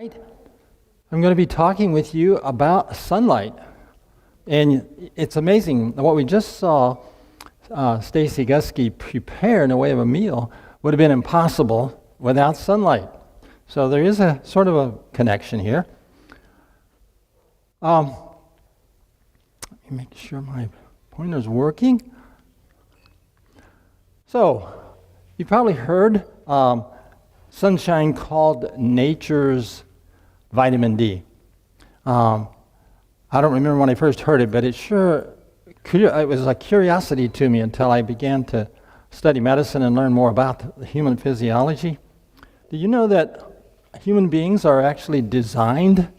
I'm going to be talking with you about sunlight. And it's amazing what we just saw Stacy Gusky prepare in a way of a meal would have been impossible without sunlight. So there is a sort of a connection here. Let me make sure my pointer's working. So you probably heard sunshine called nature's vitamin D. I don't remember when I first heard it, but it was a curiosity to me until I began to study medicine and learn more about the human physiology. Do you know that human beings are actually designed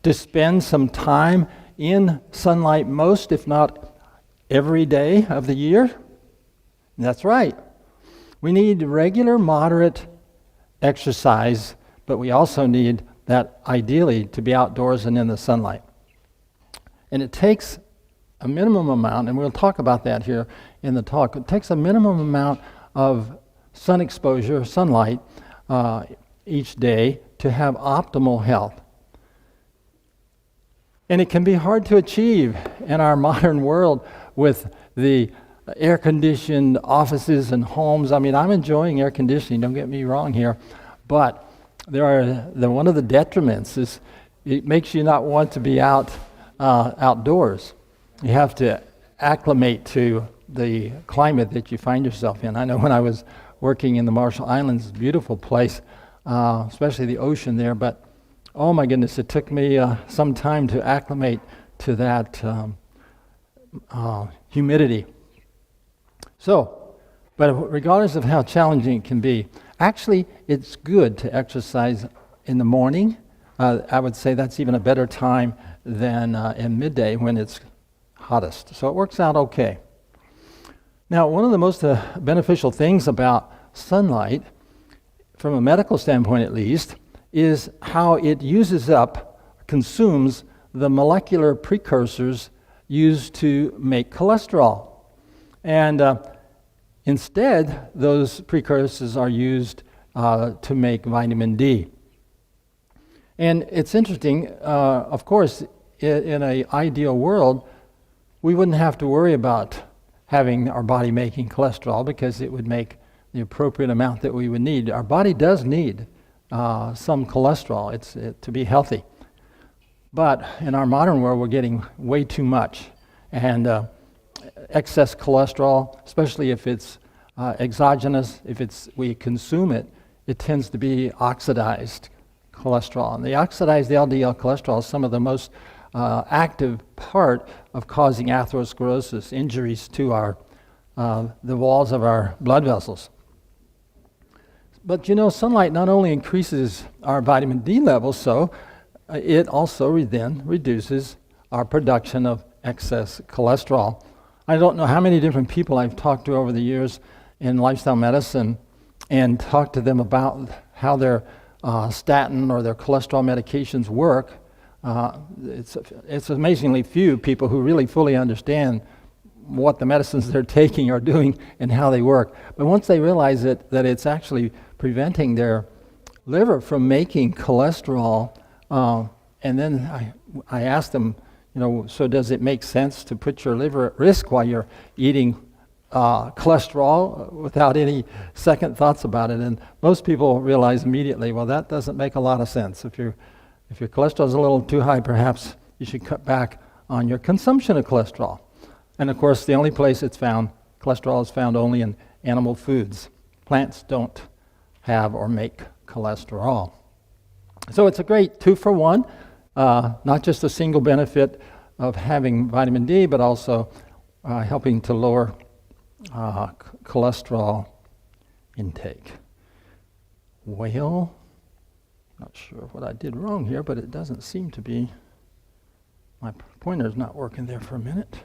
to spend some time in sunlight most, if not every day of the year? That's right. We need regular, moderate exercise, but we also need that ideally to be outdoors and in the sunlight. And it takes a minimum amount, and we'll talk about that here in the talk. It takes a minimum amount of sun exposure, sunlight, each day to have optimal health. And it can be hard to achieve in our modern world with the air-conditioned offices and homes. I mean, I'm enjoying air conditioning, don't get me wrong here, but one of the detriments is it makes you not want to be outdoors. You have to acclimate to the climate that you find yourself in. I know when I was working in the Marshall Islands, beautiful place, especially the ocean there, but oh my goodness, it took me some time to acclimate to that humidity. So, but regardless of how challenging it can be, actually it's good to exercise in the morning. I would say that's even a better time than in midday when it's hottest. So it works out okay. Now, one of the most beneficial things about sunlight, from a medical standpoint at least, is how it consumes the molecular precursors used to make cholesterol. And instead, those precursors are used to make vitamin D. And it's interesting, of course, in an ideal world, we wouldn't have to worry about having our body making cholesterol because it would make the appropriate amount that we would need. Our body does need some cholesterol to be healthy. But in our modern world, we're getting way too much. And excess cholesterol, especially if it's exogenous, we consume it, it tends to be oxidized cholesterol. And the LDL cholesterol is some of the most active part of causing atherosclerosis, injuries to the walls of our blood vessels. But you know, sunlight not only increases our vitamin D levels, so it also then reduces our production of excess cholesterol. I don't know how many different people I've talked to over the years in lifestyle medicine and talked to them about how their statin or their cholesterol medications work. It's amazingly few people who really fully understand what the medicines they're taking are doing and how they work. But once they realize that it's actually preventing their liver from making cholesterol, and then I asked them, so does it make sense to put your liver at risk while you're eating cholesterol without any second thoughts about it? And most people realize immediately, well, that doesn't make a lot of sense. If your cholesterol is a little too high, perhaps you should cut back on your consumption of cholesterol. And of course, the only place cholesterol is found only in animal foods. Plants don't have or make cholesterol. So it's a great 2-for-1, not just a single benefit of having vitamin D, but also helping to lower cholesterol intake. Well, not sure what I did wrong here, but it doesn't seem to be. My pointer's not working there for a minute.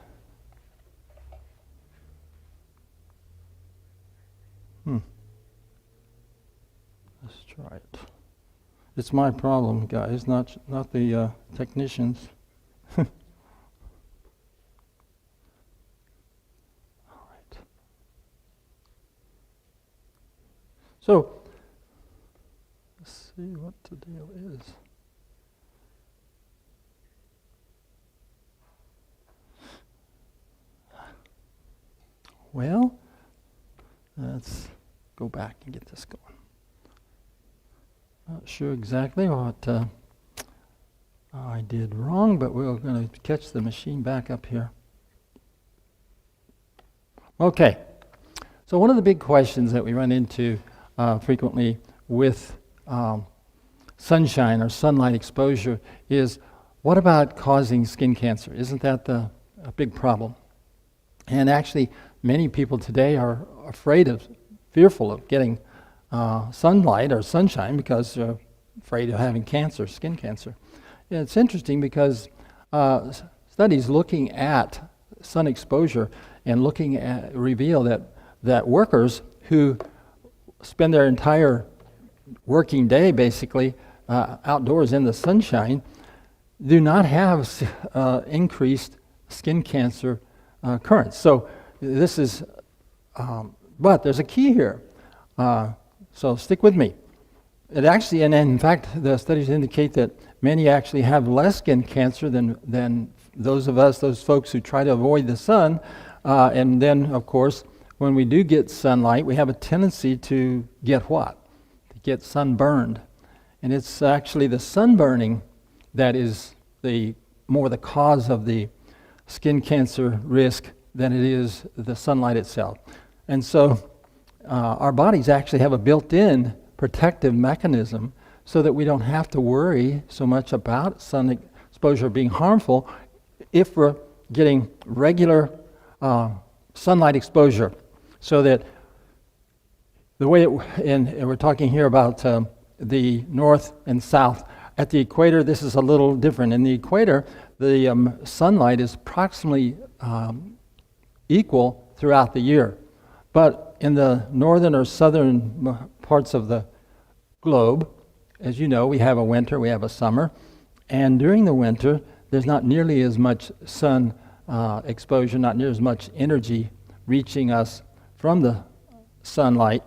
Let's try it. It's my problem, guys, not the technicians. All right. So, let's see what the deal is. Well, let's go back and get this going. Not sure exactly what I did wrong, but we're going to catch the machine back up here. Okay, so one of the big questions that we run into frequently with sunshine or sunlight exposure is, what about causing skin cancer? Isn't that a big problem? And actually, many people today are fearful of getting sunlight or sunshine because they're afraid of having cancer, skin cancer. And it's interesting because studies looking at sun exposure and reveal that workers who spend their entire working day basically outdoors in the sunshine do not have increased skin cancer occurrence. So this is, but there's a key here. So stick with me. It actually, and in fact, the studies indicate that many actually have less skin cancer than those folks who try to avoid the sun. And then, of course, when we do get sunlight, we have a tendency to get what? To get sunburned. And it's actually the sunburning that is more the cause of the skin cancer risk than it is the sunlight itself. And so our bodies actually have a built-in protective mechanism so that we don't have to worry so much about sun exposure being harmful if we're getting regular sunlight exposure. So that the way and we're talking here about the north and south. At the equator, this is a little different. In the equator, the sunlight is approximately equal throughout the year. But in the northern or southern parts of the globe, as you know, we have a winter, we have a summer. And during the winter, there's not nearly as much sun exposure, not near as much energy reaching us from the sunlight.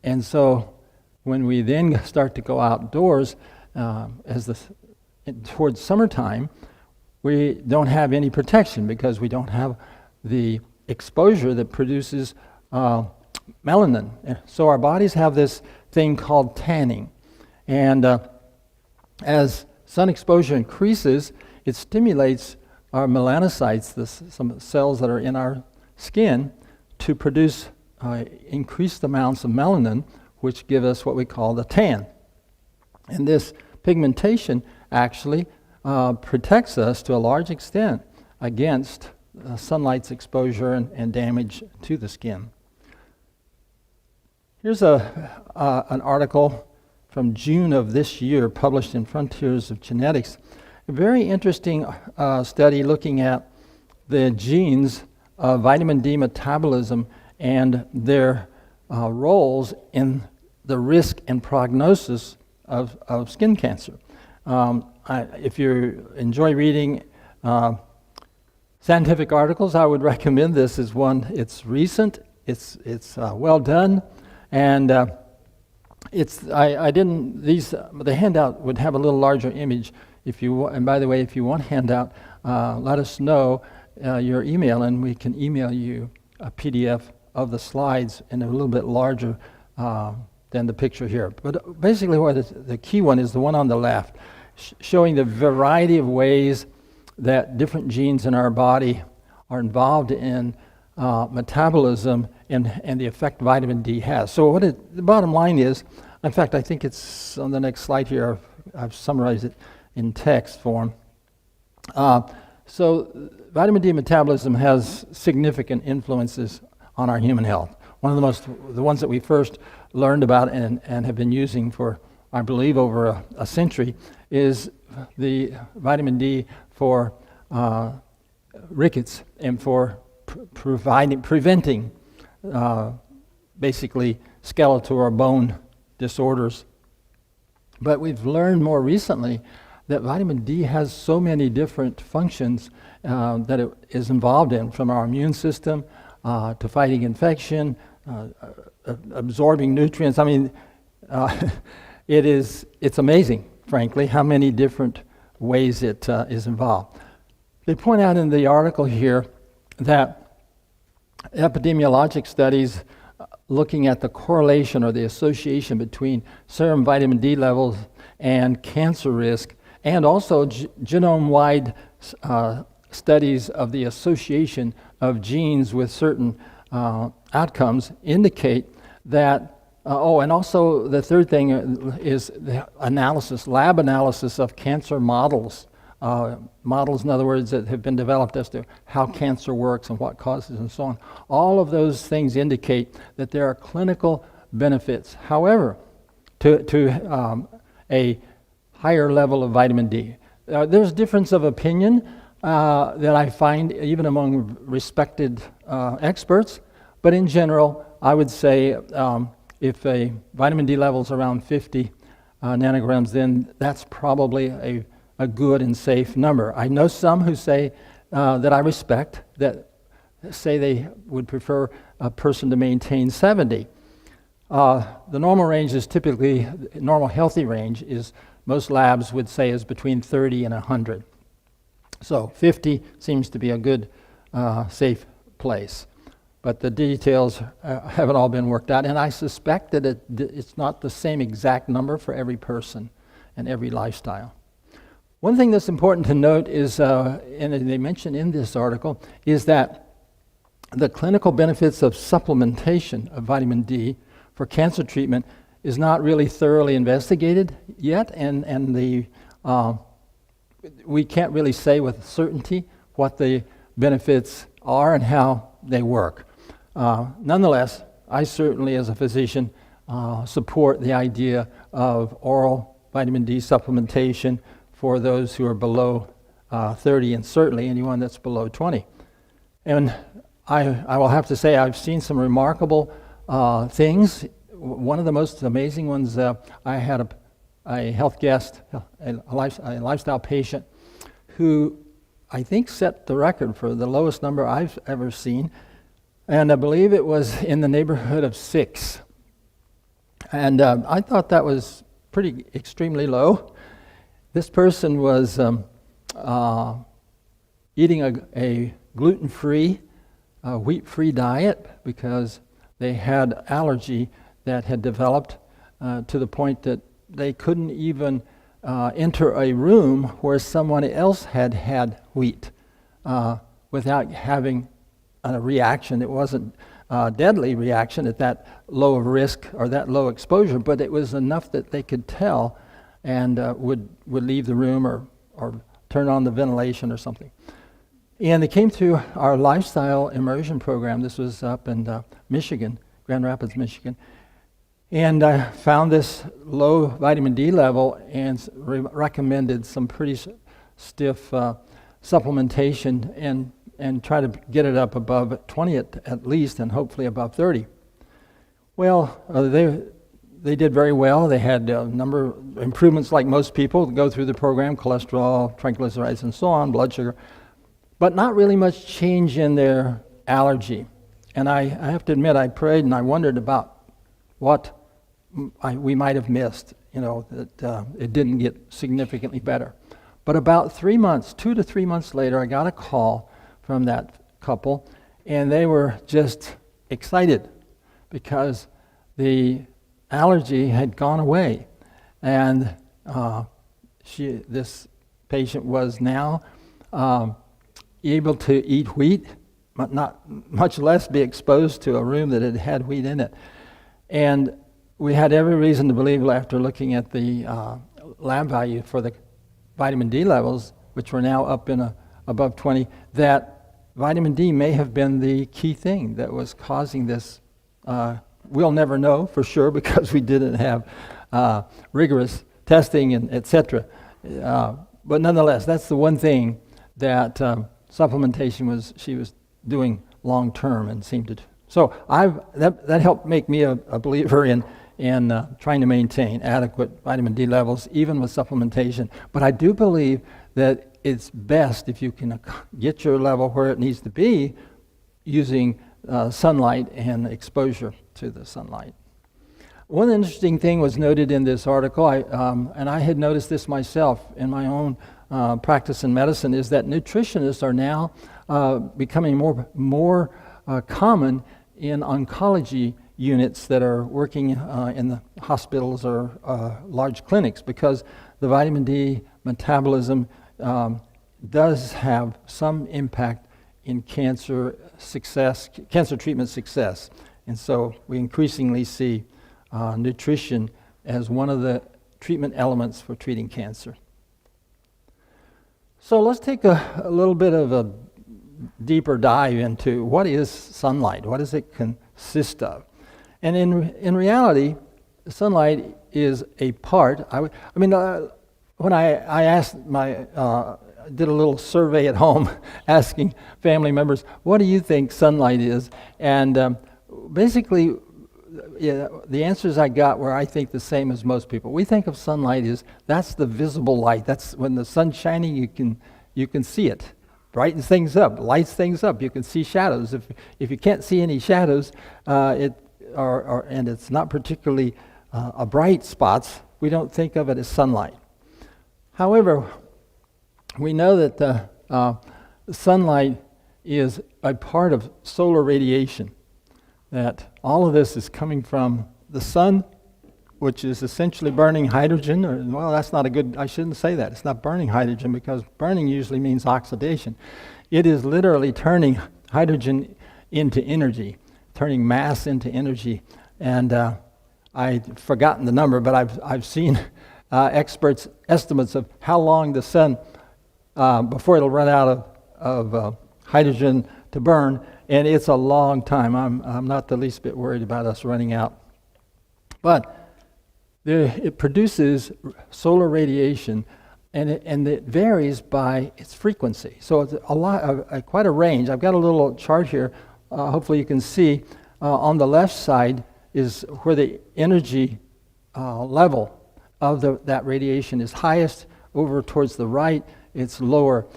And so when we then start to go outdoors, towards summertime, we don't have any protection because we don't have the exposure that produces melanin. So our bodies have this thing called tanning. And as sun exposure increases, it stimulates our melanocytes, some cells that are in our skin, to produce increased amounts of melanin, which give us what we call the tan. And this pigmentation actually protects us to a large extent against sunlight's exposure and damage to the skin. Here's an article from June of this year published in Frontiers of Genetics. A very interesting study looking at the genes of vitamin D metabolism and their roles in the risk and prognosis of skin cancer. If you enjoy reading scientific articles, I would recommend this as one. It's recent, it's well done, and the handout would have a little larger image. And by the way, if you want a handout, let us know your email, and we can email you a PDF of the slides in a little bit larger than the picture here. But basically, the key one is the one on the left, showing the variety of ways that different genes in our body are involved in metabolism and the effect vitamin D has. So the bottom line is, in fact, I think it's on the next slide here. I've summarized it in text form. So vitamin D metabolism has significant influences on our human health. One of the ones that we first learned about and have been using for, I believe, over a century is the vitamin D for rickets and for preventing basically skeletal or bone disorders. But we've learned more recently that vitamin D has so many different functions that it is involved in, from our immune system to fighting infection, absorbing nutrients. I mean, It's amazing, frankly, how many different ways it is involved. They point out in the article here that epidemiologic studies looking at the correlation or the association between serum vitamin D levels and cancer risk, and also genome-wide studies of the association of genes with certain outcomes indicate that, and also the third thing is the lab analysis of cancer models. Models, in other words, that have been developed as to how cancer works and what causes and so on. All of those things indicate that there are clinical benefits. However, to a higher level of vitamin D. There's difference of opinion that I find even among respected experts, but in general, I would say if a vitamin D level is around 50 nanograms, then that's probably a good and safe number. I know some who say that I respect that say they would prefer a person to maintain 70. The normal range is typically, normal healthy range is, most labs would say is between 30 and 100. So 50 seems to be a good, safe place. But the details haven't all been worked out, and I suspect that it's not the same exact number for every person and every lifestyle. One thing that's important to note is, and they mention in this article, is that the clinical benefits of supplementation of vitamin D for cancer treatment is not really thoroughly investigated yet, and we can't really say with certainty what the benefits are and how they work. Nonetheless, I certainly, as a physician, support the idea of oral vitamin D supplementation for those who are below 30, and certainly anyone that's below 20. And I will have to say I've seen some remarkable things. One of the most amazing ones, I had a health guest, a lifestyle patient, who I think set the record for the lowest number I've ever seen, and I believe it was in the neighborhood of 6. And I thought that was pretty extremely low. This person was eating a gluten-free, wheat-free diet because they had allergy that had developed to the point that they couldn't even enter a room where someone else had had wheat without having a reaction. It wasn't a deadly reaction at that low of risk or that low exposure, but it was enough that they could tell and would leave the room or turn on the ventilation or something. And they came to our lifestyle immersion program. This was up in Michigan, Grand Rapids, Michigan. And I found this low vitamin D level and recommended some pretty stiff supplementation and try to get it up above 20 at least, and hopefully above 30. Well, they did very well. They had a number of improvements like most people go through the program, cholesterol, triglycerides, and so on, blood sugar, but not really much change in their allergy. And I have to admit, I prayed and I wondered about what we might have missed, that it didn't get significantly better. But about 3 months, 2 to 3 months later, I got a call from that couple, and they were just excited because the allergy had gone away, and this patient was now able to eat wheat, but not much less be exposed to a room that had wheat in it. And we had every reason to believe, after looking at the lab value for the vitamin D levels, which were now up in above 20, that vitamin D may have been the key thing that was causing this. We'll never know for sure because we didn't have rigorous testing and etc. But nonetheless, that's the one thing that supplementation she was doing long term and seemed to. So that helped make me a believer in trying to maintain adequate vitamin D levels even with supplementation. But I do believe that it's best if you can get your level where it needs to be using sunlight and exposure to the sunlight. One interesting thing was noted in this article, and I had noticed this myself in my own practice in medicine, is that nutritionists are now becoming more common in oncology units that are working in the hospitals or large clinics, because the vitamin D metabolism does have some impact in cancer treatment success. And so we increasingly see nutrition as one of the treatment elements for treating cancer. So let's take a little bit of a deeper dive into what is sunlight, what does it consist of? And in reality, sunlight is a part. When I asked did a little survey at home asking family members, what do you think sunlight is? And basically, the answers I got were, I think, the same as most people. We think of sunlight as that's the visible light. That's when the sun's shining, you can see it. Brightens things up, lights things up. You can see shadows. If you can't see any shadows, and it's not particularly a bright spots, we don't think of it as sunlight. However, we know that sunlight is a part of solar radiation, that all of this is coming from the sun, which is essentially burning hydrogen. Well, that's not I shouldn't say that. It's not burning hydrogen, because burning usually means oxidation. It is literally turning hydrogen into energy, turning mass into energy. And I've forgotten the number, but I've seen experts' estimates of how long the sun, before it'll run out of hydrogen to burn, and it's a long time. I'm not the least bit worried about us running out. But it produces solar radiation, and it varies by its frequency. So it's quite a range. I've got a little chart here. Hopefully you can see. On the left side is where the energy level of that radiation is highest. Over towards the right, it's lower.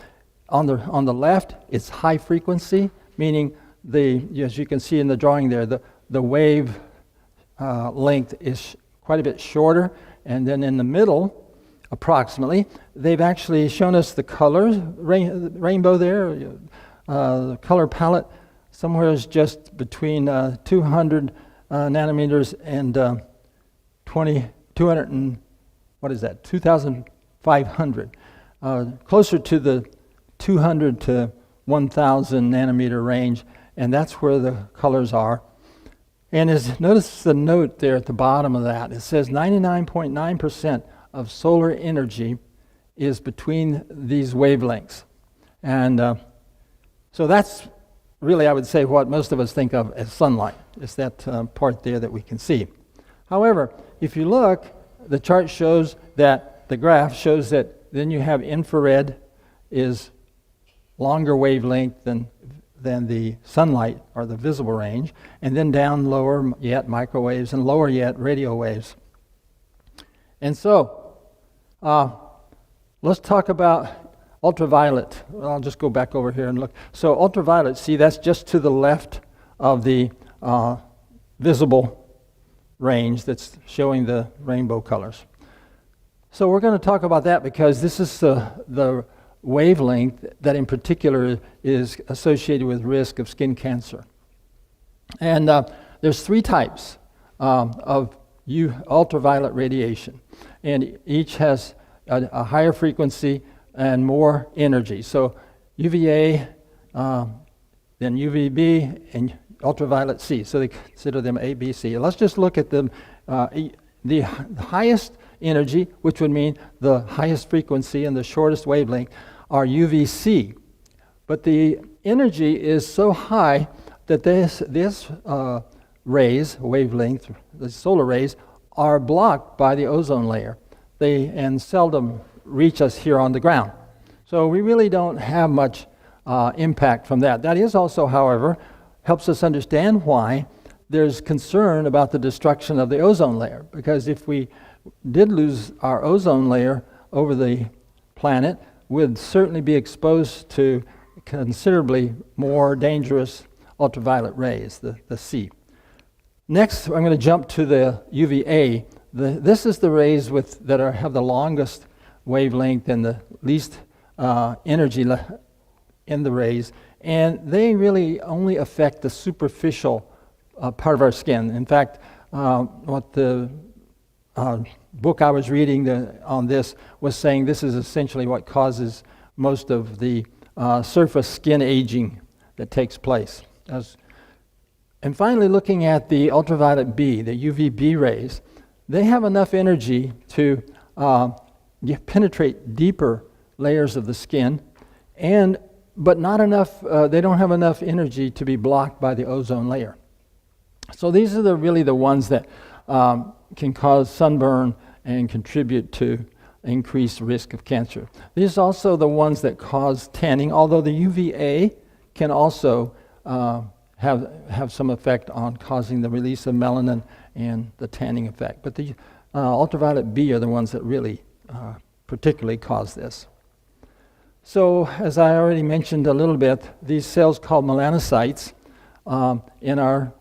On the left, it's high frequency, meaning as you can see in the drawing there, the wave length is quite a bit shorter. And then in the middle, approximately, they've actually shown us the colors, rainbow there, the color palette. Somewhere is just between 200 nanometers and 2,500. Closer to the 200 to 1,000 nanometer range, and that's where the colors are. And notice the note there at the bottom of that. It says 99.9% of solar energy is between these wavelengths. And so that's really, I would say, what most of us think of as sunlight. It's that part there that we can see. However, if you look, the chart shows that, the graph shows that then you have infrared is longer wavelength than the sunlight, or the visible range, and then down lower yet microwaves, and lower yet radio waves. And so let's talk about ultraviolet. Well, I'll just go back over here and look. So ultraviolet, see, that's just to the left of the visible range that's showing the rainbow colors. So we're going to talk about that because this is the wavelength that in particular is associated with risk of skin cancer. And there's three types of ultraviolet radiation, and each has a higher frequency and more energy. So UVA, then UVB, and ultraviolet C. So they consider them A, B, C. Let's just look at them. The highest energy, which would mean the highest frequency and the shortest wavelength, are UVC. But the energy is so high that this rays, wavelength, the solar rays, are blocked by the ozone layer. And seldom reach us here on the ground. So we really don't have much impact from that. That is also, however, helps us understand why there's concern about the destruction of the ozone layer. Because if we did lose our ozone layer over the planet, we'd certainly be exposed to considerably more dangerous ultraviolet rays, the C. Next, I'm going to jump to the UVA. This is the rays have the longest wavelength and the least energy in the rays, and they really only affect the superficial part of our skin. In fact, what the book I was reading on this was saying this is essentially what causes most of the surface skin aging that takes place. And finally, looking at the ultraviolet B, the UVB rays, they have enough energy to penetrate deeper layers of the skin, but not enough. They don't have enough energy to be blocked by the ozone layer. So these are really the ones that can cause sunburn and contribute to increased risk of cancer. These are also the ones that cause tanning, although the UVA can also have some effect on causing the release of melanin and the tanning effect. But the ultraviolet B are the ones that really particularly cause this. So, as I already mentioned a little bit, these cells called melanocytes in our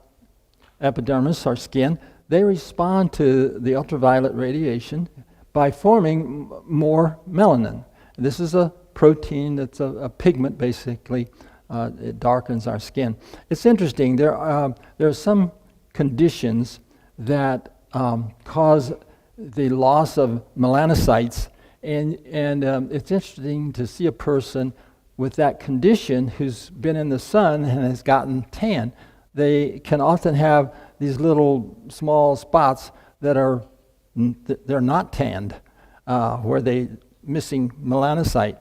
epidermis, our skin, they respond to the ultraviolet radiation by forming more melanin. This is a protein that's a pigment, basically. It darkens our skin. It's interesting. There are some conditions that cause the loss of melanocytes, and it's interesting to see a person with that condition who's been in the sun and has gotten tan. They can often have these little small spots that they're not tanned, where they're missing melanocyte.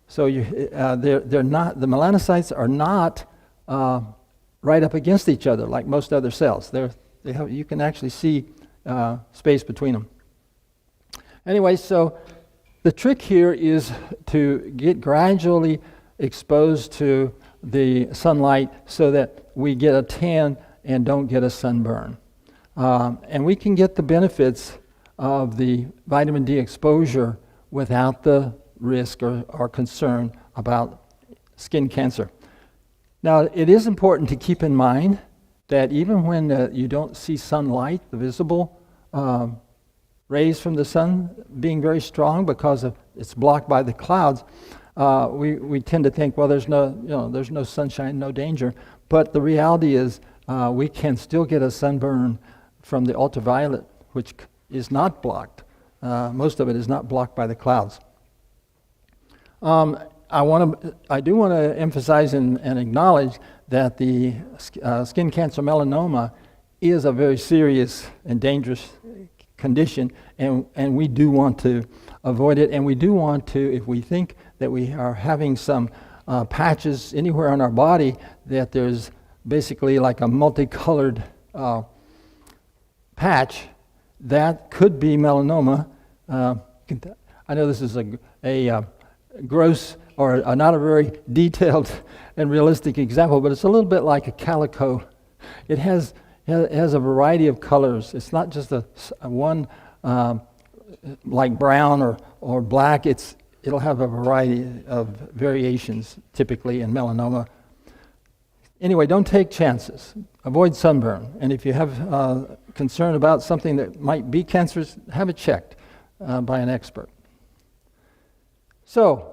So they're not, the melanocytes are not right up against each other like most other cells. You can actually see space between them. Anyway, so the trick here is to get gradually exposed to the sunlight so that we get a tan and don't get a sunburn. And we can get the benefits of the vitamin D exposure without the risk or concern about skin cancer. Now, it is important to keep in mind that even when you don't see sunlight, the visible rays from the sun being very strong because it's blocked by the clouds, we tend to think, well, there's no sunshine, no danger. But the reality is we can still get a sunburn from the ultraviolet, which is not blocked. Most of it is not blocked by the clouds. I do want to emphasize and acknowledge that the skin cancer melanoma is a very serious and dangerous condition, and we do want to avoid it, and we do want to, if we think that we are having some patches anywhere on our body, that there's basically like a multicolored patch, that could be melanoma. I know this is a gross or not a very detailed and realistic example, but it's a little bit like a calico. It has a variety of colors. It's not just a one like brown or black. It'll have a variety of variations typically in melanoma. Anyway, don't take chances. Avoid sunburn. And if you have concern about something that might be cancerous, have it checked by an expert. So,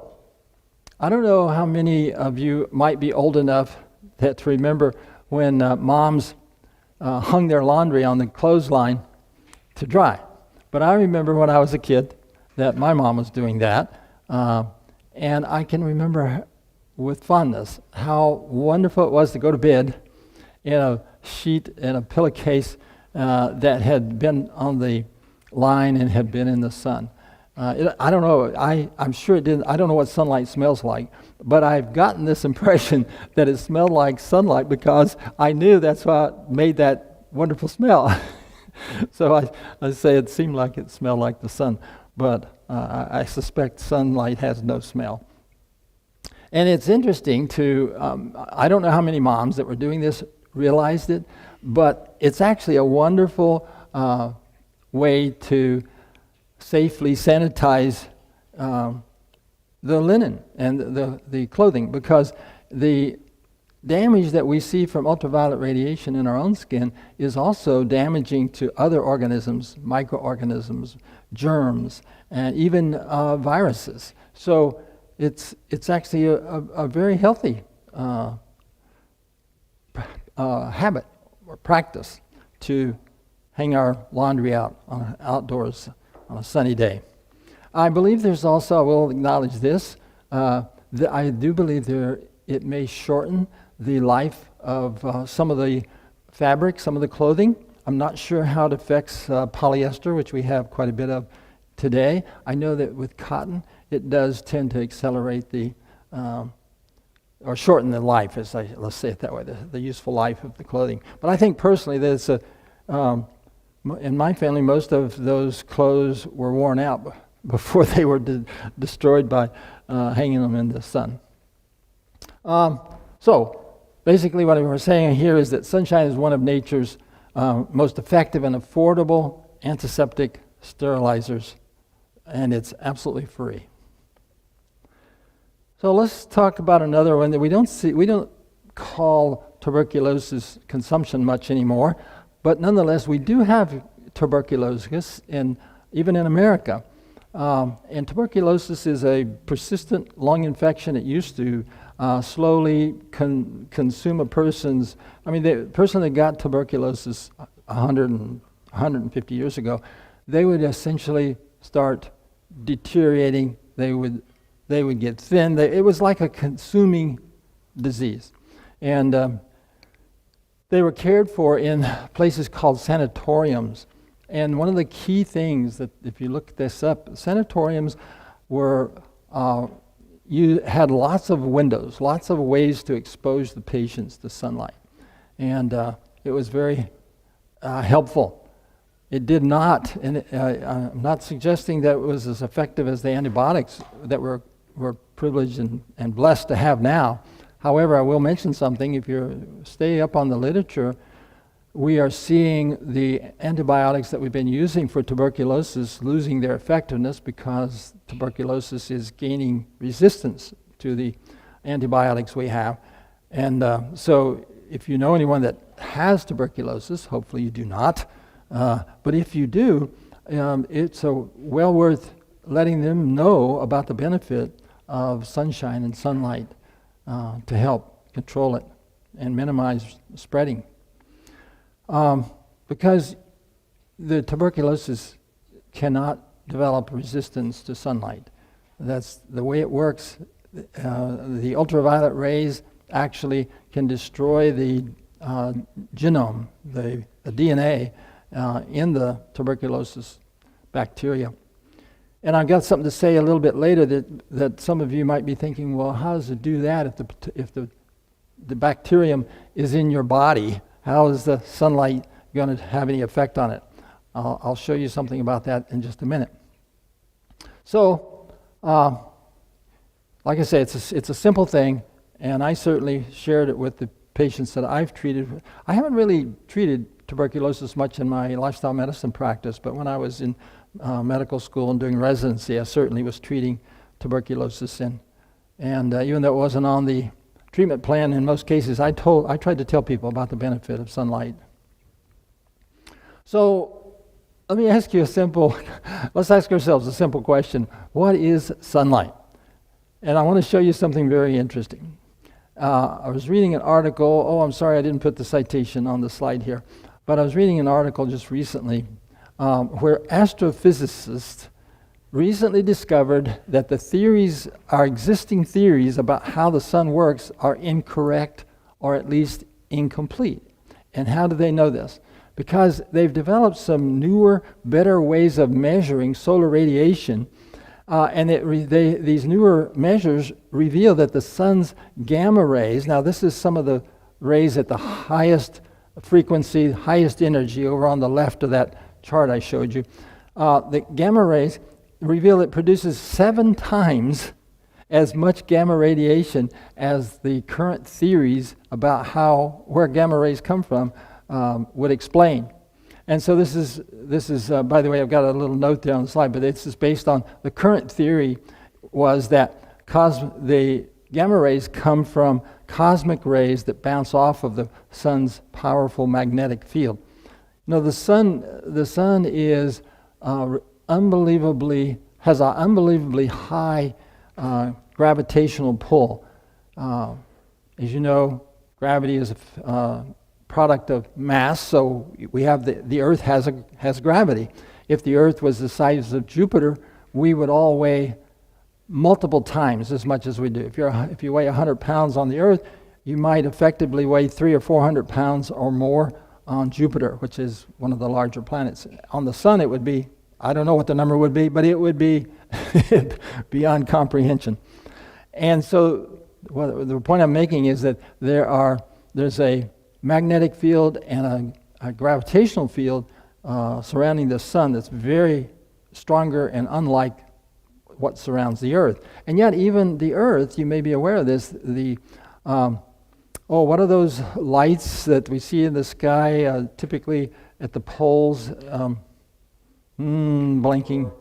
I don't know how many of you might be old enough to remember when moms hung their laundry on the clothesline to dry. But I remember when I was a kid that my mom was doing that. And I can remember with fondness how wonderful it was to go to bed in a sheet and a pillowcase that had been on the line and had been in the sun. I don't know, I'm sure it didn't, I don't know what sunlight smells like, but I've gotten this impression that it smelled like sunlight because I knew that's what made that wonderful smell. So I say it seemed like it smelled like the sun, but I suspect sunlight has no smell. And it's interesting I don't know how many moms that were doing this realized it, but it's actually a wonderful way to safely sanitize the linen and the clothing, because the damage that we see from ultraviolet radiation in our own skin is also damaging to other organisms, microorganisms, germs, and even viruses. So it's actually a very healthy habit or practice to hang our laundry out outdoors on a sunny day. I believe there's also, I will acknowledge this, I do believe it may shorten the life of some of the fabric, some of the clothing. I'm not sure how it affects polyester, which we have quite a bit of today. I know that with cotton, it does tend to accelerate or shorten the life, let's say it that way, the useful life of the clothing. But I think personally that in my family, most of those clothes were worn out before they were destroyed by hanging them in the sun. So basically what we're saying here is that sunshine is one of nature's most effective and affordable antiseptic sterilizers, and it's absolutely free. So let's talk about another one that we don't call tuberculosis consumption much anymore, but nonetheless we do have tuberculosis even in America. And tuberculosis is a persistent lung infection. It used to slowly consume a person's, the person that got tuberculosis 150 years ago, they would essentially start deteriorating. They would get thin. It was like a consuming disease. And they were cared for in places called sanatoriums. And one of the key things that, if you look this up, sanatoriums were, you had lots of windows, lots of ways to expose the patients to sunlight. And it was very helpful. It did not, and I'm not suggesting that it was as effective as the antibiotics that we're privileged and blessed to have now. However, I will mention something. If you stay up on the literature, we are seeing the antibiotics that we've been using for tuberculosis losing their effectiveness because tuberculosis is gaining resistance to the antibiotics we have. And so if you know anyone that has tuberculosis, hopefully you do not, but if you do, it's well worth letting them know about the benefit of sunshine and sunlight to help control it and minimize spreading. Because the tuberculosis cannot develop resistance to sunlight. That's the way it works. The ultraviolet rays actually can destroy the genome, the DNA in the tuberculosis bacteria. And I've got something to say a little bit later that some of you might be thinking, well, how does it do that if the bacterium is in your body? How is the sunlight going to have any effect on it? I'll show you something about that in just a minute. So, like I say, it's a simple thing, and I certainly shared it with the patients that I've treated. I haven't really treated tuberculosis much in my lifestyle medicine practice, but when I was in medical school and doing residency, I certainly was treating tuberculosis. And even though it wasn't on the treatment plan, in most cases, I tried to tell people about the benefit of sunlight. So let me ask you let's ask ourselves a simple question. What is sunlight? And I want to show you something very interesting. I was reading an article, I'm sorry I didn't put the citation on the slide here, but I was reading an article just recently where astrophysicists recently discovered that our existing theories about how the sun works are incorrect or at least incomplete. And how do they know this? Because they've developed some newer, better ways of measuring solar radiation, and these newer measures reveal that the sun's gamma rays, now this is some of the rays at the highest frequency, highest energy over on the left of that chart I showed you, the gamma rays reveal it produces 7 times as much gamma radiation as the current theories about where gamma rays come from would explain. And so this is by the way, I've got a little note there on the slide, but this is based on the current theory was that the Gamma rays come from cosmic rays that bounce off of the sun's powerful magnetic field. You know, the sun is has an unbelievably high gravitational pull. As you know, gravity is a product of mass, so we have the Earth has gravity. If the Earth was the size of Jupiter, we would all weigh multiple times as much as we do. If you weigh 100 pounds on the Earth, you might effectively weigh 300 or 400 pounds or more on Jupiter, which is one of the larger planets. On the sun, it would be, I don't know what the number would be, but it would be beyond comprehension. And so the point I'm making is that there's a magnetic field and a gravitational field surrounding the sun that's very stronger and unlike what surrounds the Earth. And yet even the Earth, you may be aware of this, what are those lights that we see in the sky, typically at the poles? Blinking.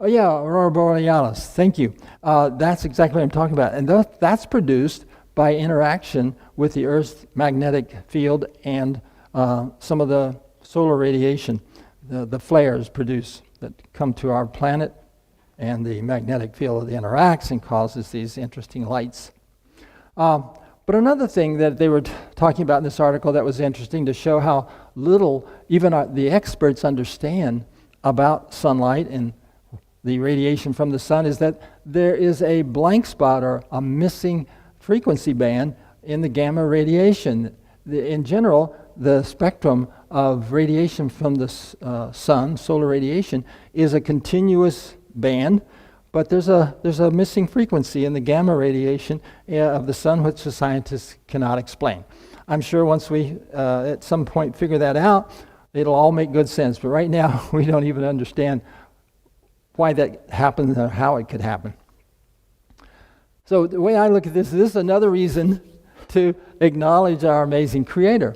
Oh yeah, Aurora Borealis. Thank you. That's exactly what I'm talking about. And that's produced by interaction with the Earth's magnetic field and some of the solar radiation, the flares produced that come to our planet, and the magnetic field that interacts and causes these interesting lights. But another thing that they were talking about in this article that was interesting to show how little even the experts understand about sunlight and the radiation from the sun is that there is a blank spot or a missing frequency band in the gamma radiation. In general, the spectrum of radiation from the sun, solar radiation, is a continuous band, but there's a missing frequency in the gamma radiation of the sun, which the scientists cannot explain. I'm sure once we at some point figure that out, it'll all make good sense. But right now, we don't even understand why that happened or how it could happen. So the way I look at this is another reason to acknowledge our amazing Creator.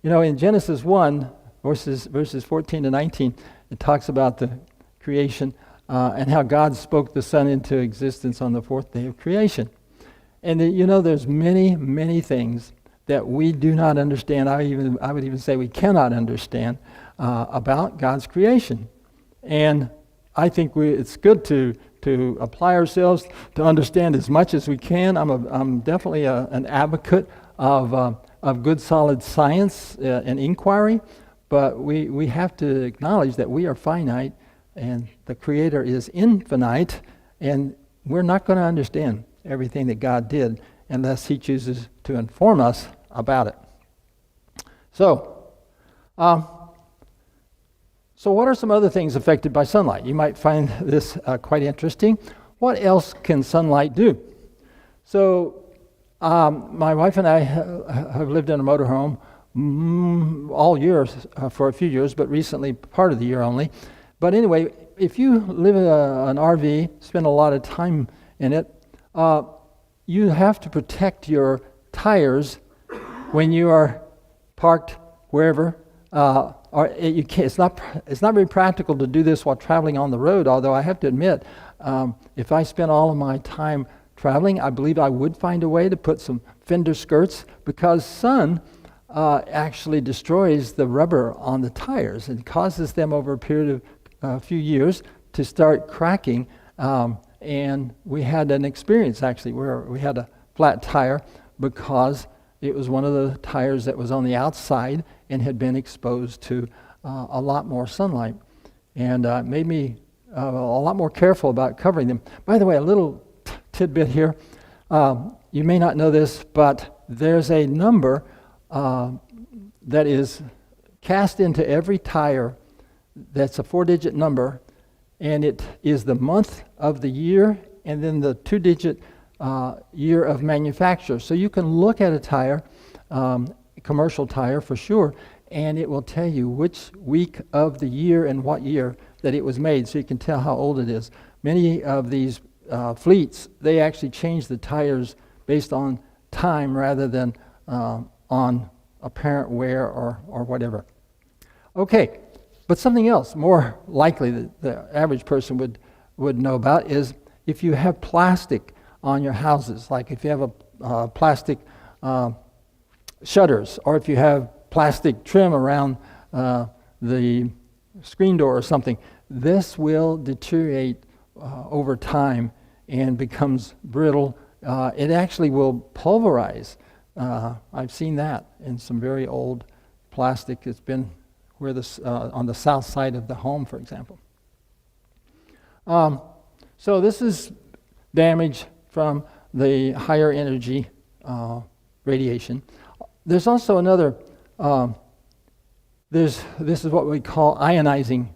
You know, in Genesis 1, verses 14 to 19, it talks about the creation and how God spoke the sun into existence on the fourth day of creation. And you know, there's many, many things that we do not understand. I would even say we cannot understand about God's creation. And I think it's good to apply ourselves to understand as much as we can. I'm definitely an advocate of good, solid science and inquiry, but we have to acknowledge that we are finite and the Creator is infinite, and we're not going to understand everything that God did unless He chooses to inform us about it. So what are some other things affected by sunlight? You might find this quite interesting. What else can sunlight do? So my wife and I have lived in a motorhome all year for a few years, but recently part of the year only. But anyway, if you live in an RV, spend a lot of time in it, you have to protect your tires when you are parked wherever. It's not very practical to do this while traveling on the road, although I have to admit, if I spent all of my time traveling, I believe I would find a way to put some fender skirts, because sun actually destroys the rubber on the tires and causes them over a period of a few years to start cracking. And we had an experience actually where we had a flat tire because it was one of the tires that was on the outside and had been exposed to a lot more sunlight, and made me a lot more careful about covering them. By the way, a little tidbit here. You may not know this, but there's a number that is cast into every tire that's a 4-digit number, and it is the month of the year and then the 2-digit year of manufacture. So you can look at a tire, commercial tire for sure, and it will tell you which week of the year and what year that it was made, so you can tell how old it is. Many of these fleets, they actually change the tires based on time rather than on apparent wear or whatever. Okay, but something else more likely that the average person would know about is if you have plastic on your houses, like if you have plastic shutters, or if you have plastic trim around the screen door or something. This will deteriorate over time and becomes brittle. It actually will pulverize. I've seen that in some very old plastic. It's been where on the south side of the home, for example. So this is damage from the higher energy radiation. There's also another, this is what we call ionizing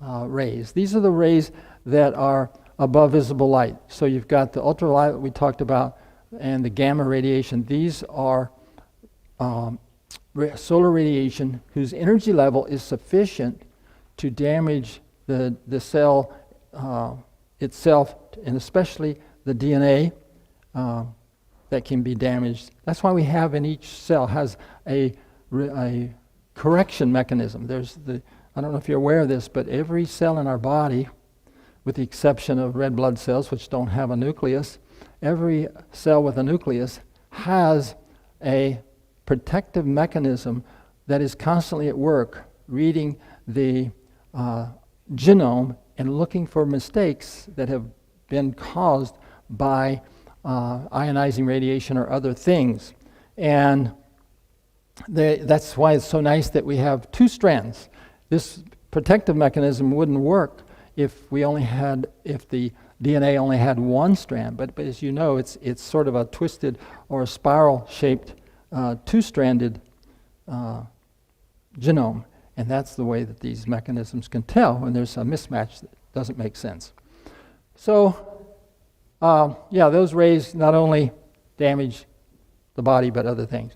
rays. These are the rays that are above visible light. So you've got the ultraviolet we talked about and the gamma radiation. These are solar radiation whose energy level is sufficient to damage the cell itself, and especially the DNA that can be damaged. That's why we have in each cell has a correction mechanism. I don't know if you're aware of this, but every cell in our body, with the exception of red blood cells, which don't have a nucleus, every cell with a nucleus has a protective mechanism that is constantly at work, reading the genome and looking for mistakes that have been caused by ionizing radiation or other things. And that's why it's so nice that we have two strands. This protective mechanism wouldn't work if the DNA only had one strand, but as you know, it's sort of a twisted or a spiral-shaped two-stranded genome, and that's the way that these mechanisms can tell when there's a mismatch that doesn't make sense. So, those rays not only damage the body but other things.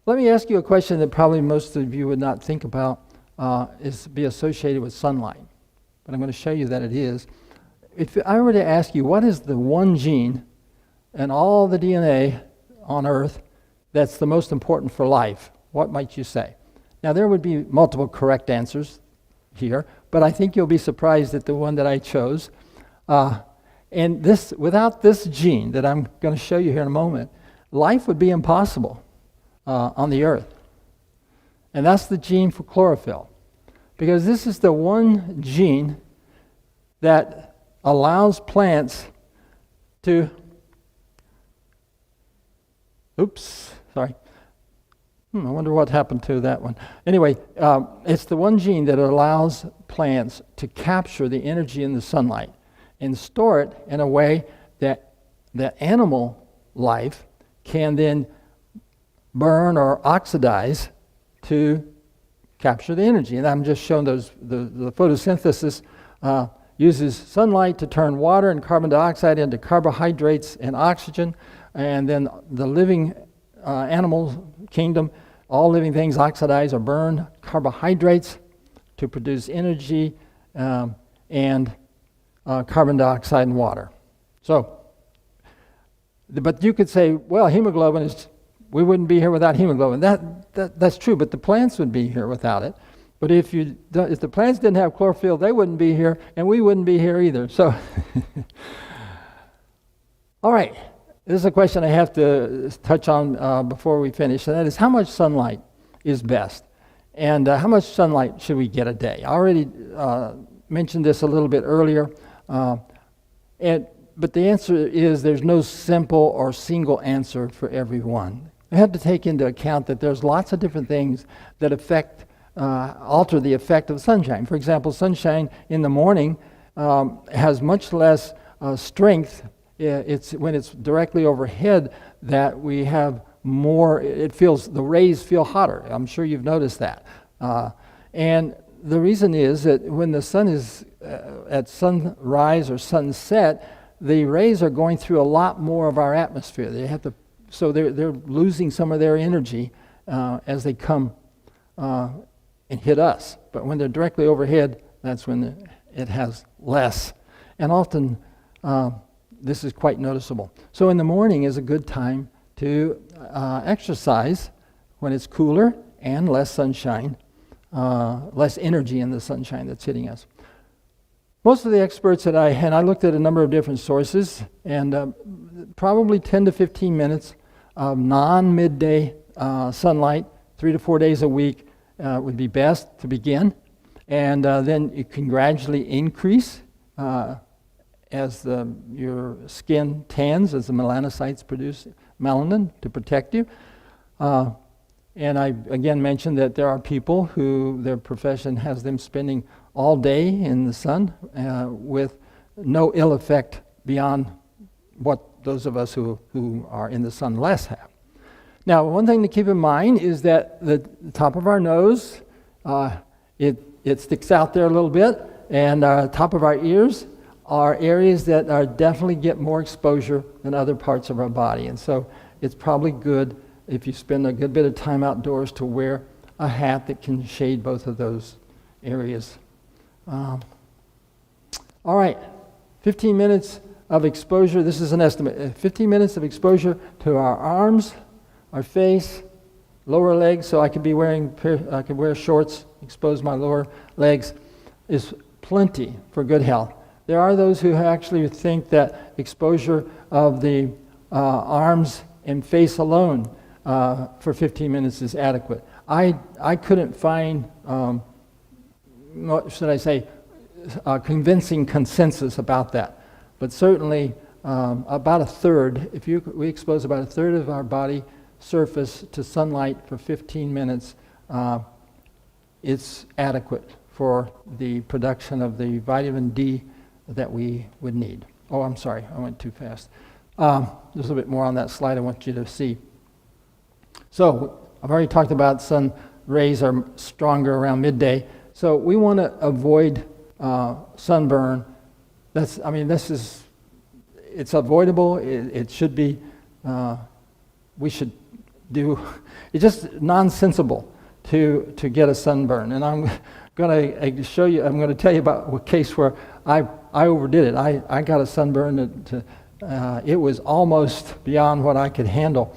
Let me ask you a question that probably most of you would not think about is be associated with sunlight, but I'm going to show you that it is. If I were to ask you, what is the one gene in all the DNA on Earth that's the most important for life, what might you say? Now, there would be multiple correct answers here, but I think you'll be surprised at the one that I chose. And without this gene that I'm going to show you here in a moment, life would be impossible on the Earth. And that's the gene for chlorophyll. Because this is the one gene that allows plants to, I wonder what happened to that one. Anyway, it's the one gene that allows plants to capture the energy in the sunlight and store it in a way that animal life can then burn or oxidize to capture the energy. And I'm just showing the photosynthesis uses sunlight to turn water and carbon dioxide into carbohydrates and oxygen, and then the living animal kingdom, all living things oxidize or burn carbohydrates to produce energy and carbon dioxide and water. So, but you could say, well, hemoglobin we wouldn't be here without hemoglobin. That's true, but the plants would be here without it. But if the plants didn't have chlorophyll, they wouldn't be here, and we wouldn't be here either. So, all right, this is a question I have to touch on before we finish, and that is how much sunlight is best, and how much sunlight should we get a day? I already mentioned this a little bit earlier, but the answer is there's no simple or single answer for everyone. We have to take into account that there's lots of different things that alter the effect of sunshine. For example, sunshine in the morning has much less strength. It's when it's directly overhead that we have more. The rays feel hotter. I'm sure you've noticed that. And the reason is that when the sun is at sunrise or sunset, the rays are going through a lot more of our atmosphere. So they're losing some of their energy as they come and hit us. But when they're directly overhead, that's when it has less. And often this is quite noticeable. So in the morning is a good time to exercise when it's cooler and less sunshine, less energy in the sunshine that's hitting us. Most of the experts and I looked at a number of different sources, and probably 10 to 15 minutes of non-midday sunlight, 3 to 4 days a week would be best to begin. And then it can gradually increase as your skin tans, as the melanocytes produce melanin to protect you. And I again mentioned that there are people who their profession has them spending all day in the sun with no ill effect beyond what those of us who are in the sun less have. Now, one thing to keep in mind is that the top of our nose, it sticks out there a little bit, and top of our ears are areas that are definitely get more exposure than other parts of our body. And so it's probably good if you spend a good bit of time outdoors to wear a hat that can shade both of those areas. All right, 15 minutes of exposure. This is an estimate. 15 minutes of exposure to our arms, our face, lower legs. So I could wear shorts, expose my lower legs, is plenty for good health. There are those who actually think that exposure of the arms and face alone for 15 minutes is adequate. I couldn't find, what should I say, convincing consensus about that. But certainly about a third, we expose about a third of our body surface to sunlight for 15 minutes, it's adequate for the production of the vitamin D that we would need. Oh, I'm sorry, I went too fast. There's a little bit more on that slide I want you to see. So I've already talked about sun rays are stronger around midday. So we want to avoid sunburn. It's avoidable. It should be, we should do, it's just nonsensical to get a sunburn. And I'm going to tell you about a case where I overdid it. I got a sunburn it was almost beyond what I could handle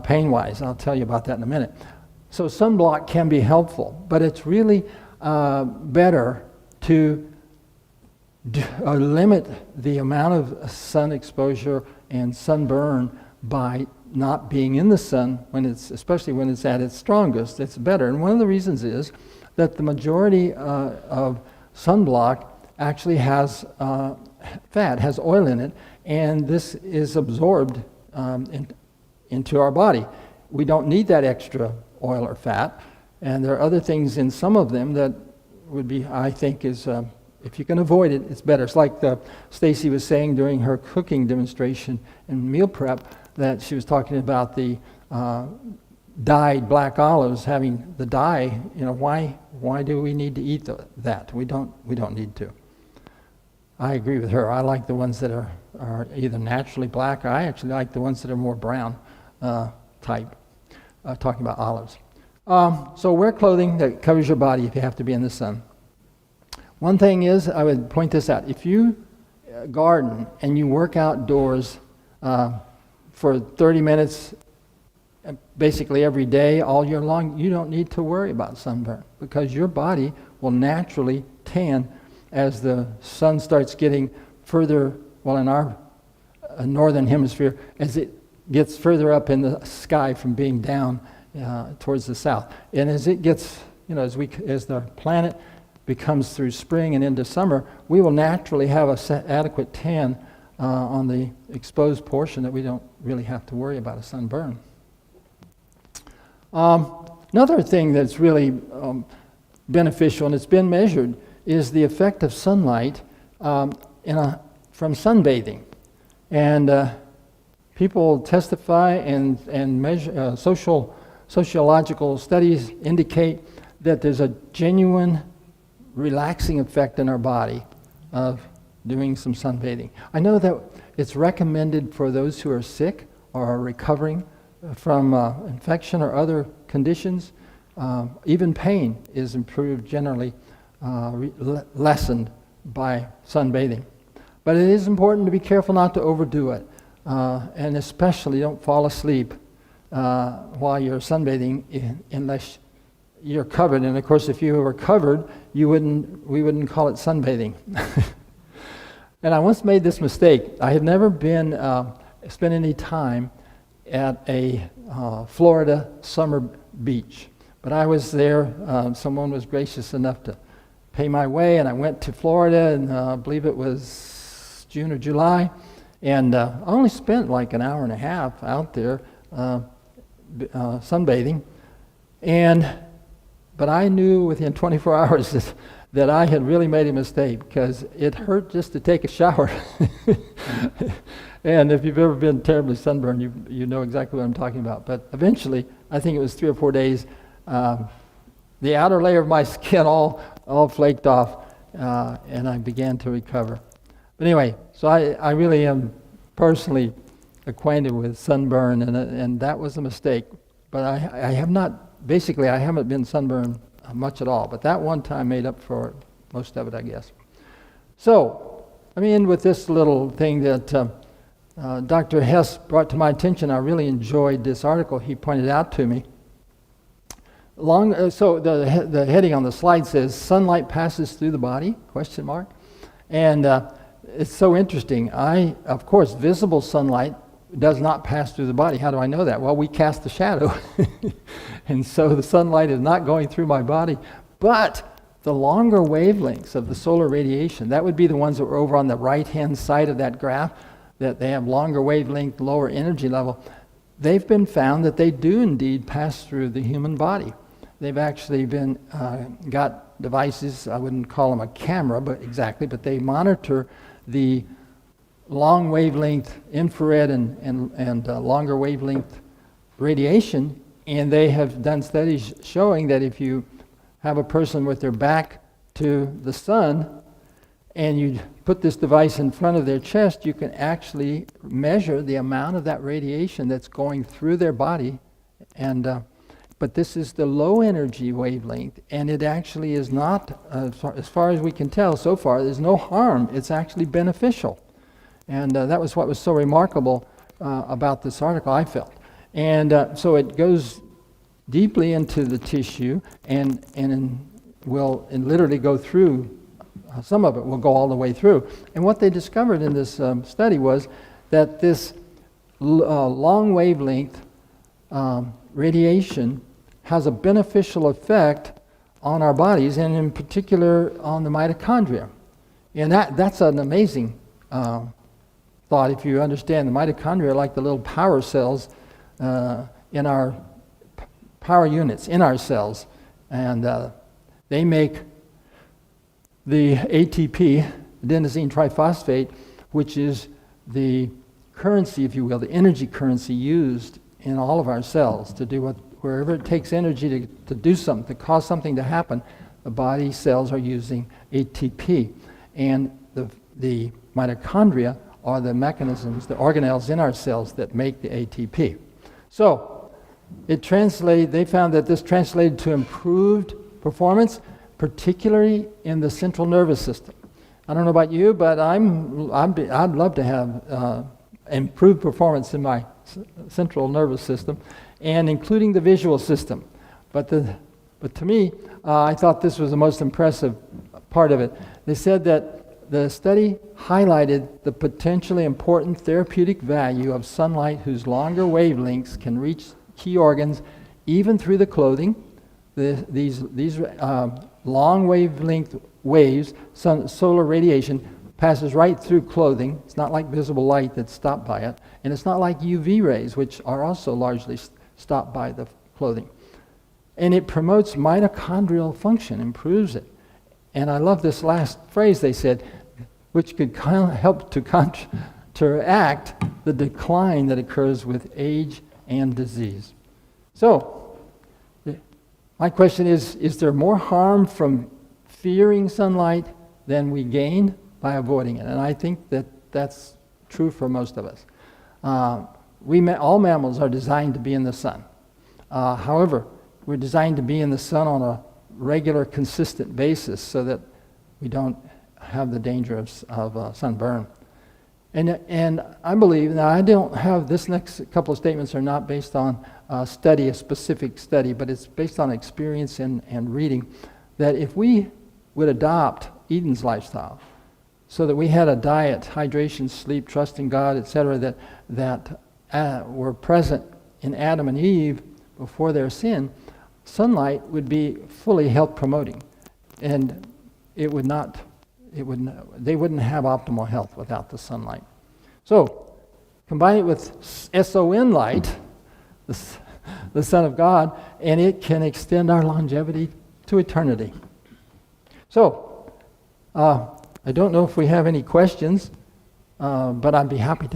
pain-wise. I'll tell you about that in a minute. So sunblock can be helpful, but it's really better to limit the amount of sun exposure and sunburn by not being in the sun especially when it's at its strongest. It's better. And one of the reasons is that the majority of sunblock actually has fat, has oil in it, and this is absorbed into our body. We don't need that extra oil or fat, and there are other things in some of them that would be, I think, if you can avoid it, it's better. It's like Stacy was saying during her cooking demonstration and meal prep, that she was talking about the dyed black olives having the dye. Why do we need to eat that? We don't need to. I agree with her. I like the ones that are either naturally black, or I actually like the ones that are more brown type, talking about olives. So wear clothing that covers your body if you have to be in the sun. One thing is, I would point this out. If you garden and you work outdoors for 30 minutes basically every day, all year long, you don't need to worry about sunburn because your body will naturally tan as the sun starts getting further, in our northern hemisphere, as it gets further up in the sky from being down towards the south. And as it gets, as the planet becomes through spring and into summer, we will naturally have an adequate tan on the exposed portion that we don't really have to worry about a sunburn. Another thing that's really beneficial, and it's been measured, is the effect of sunlight from sunbathing. And people testify and measure, sociological studies indicate that there's a genuine relaxing effect in our body of doing some sunbathing. I know that it's recommended for those who are sick or are recovering from infection or other conditions. Even pain is improved generally, lessened by sunbathing. But it is important to be careful not to overdo it, and especially don't fall asleep while you're sunbathing unless you're covered. And of course, if you were covered, we wouldn't call it sunbathing. And I once made this mistake. I had never spent any time at a Florida summer beach. But I was there, someone was gracious enough to pay my way, and I went to Florida, and I believe it was June or July, and I only spent like an hour and a half out there sunbathing, but I knew within 24 hours that I had really made a mistake, because it hurt just to take a shower. And if you've ever been terribly sunburned, you know exactly what I'm talking about. But eventually, I think it was 3 or 4 days, the outer layer of my skin all flaked off, and I began to recover. But anyway, so I really am personally acquainted with sunburn, and that was a mistake. But I haven't been sunburned much at all. But that one time made up for most of it, I guess. So, let me end with this little thing that Dr. Hess brought to my attention. I really enjoyed this article he pointed out to me. So the heading on the slide says, "Sunlight passes through the body?" ? And it's so interesting. Of course, visible sunlight does not pass through the body. How do I know that? Well, we cast the shadow. And so the sunlight is not going through my body. But the longer wavelengths of the solar radiation, that would be the ones that were over on the right-hand side of that graph, that they have longer wavelength, lower energy level. They've been found that they do indeed pass through the human body. They've actually got devices, I wouldn't call them a camera, but they monitor the long wavelength infrared and longer wavelength radiation, and they have done studies showing that if you have a person with their back to the sun and you put this device in front of their chest, you can actually measure the amount of that radiation that's going through their body. But this is the low energy wavelength, and it actually is not, as far as we can tell so far, there's no harm. It's actually beneficial. And that was what was so remarkable about this article, I felt. And so it goes deeply into the tissue and will literally go through, some of it will go all the way through. And what they discovered in this study was that this long wavelength radiation has a beneficial effect on our bodies, and in particular on the mitochondria. And that's an amazing thought. If you understand, the mitochondria are like the little power cells in our power units in our cells, and they make the ATP, adenosine triphosphate, which is the currency, if you will, the energy currency used in all of our cells to do wherever it takes energy to do something, to cause something to happen, the body cells are using ATP. And the mitochondria are the mechanisms, the organelles in our cells that make the ATP. So they found that this translated to improved performance, particularly in the central nervous system. I don't know about you, but I'd love to have improved performance in my central nervous system, and including the visual system. But to me, I thought this was the most impressive part of it. They said that the study highlighted the potentially important therapeutic value of sunlight whose longer wavelengths can reach key organs even through the clothing. These long wavelength waves, solar radiation, passes right through clothing. It's not like visible light that's stopped by it. And it's not like UV rays, which are also largely stopped by the clothing. And it promotes mitochondrial function, improves it. And I love this last phrase they said, which could help to counteract the decline that occurs with age and disease. So, my question is there more harm from fearing sunlight than we gain by avoiding it? And I think that that's true for most of us. All mammals are designed to be in the sun. However, we're designed to be in the sun on a regular, consistent basis so that we don't have the danger of sunburn. And I believe, now I don't have, this next couple of statements are not based on a specific study, but it's based on experience and reading, that if we would adopt Eden's lifestyle, so that we had a diet, hydration, sleep, trust in God, etc., that were present in Adam and Eve before their sin, sunlight would be fully health promoting, and they wouldn't have optimal health without the sunlight. So, combine it with SON light, the Son of God, and it can extend our longevity to eternity. So, I don't know if we have any questions, but I'd be happy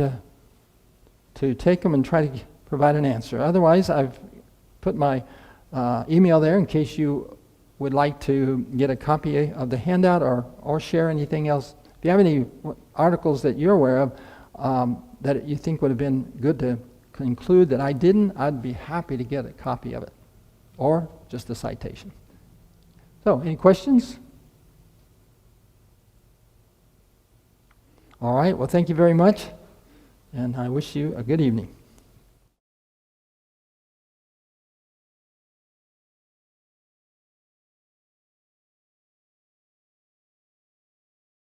to take them and try to provide an answer. Otherwise, I've put my email there in case you would like to get a copy of the handout or share anything else. If you have any articles that you're aware of that you think would have been good to include that I didn't, I'd be happy to get a copy of it, or just a citation. So, any questions? All right, well, thank you very much, and I wish you a good evening.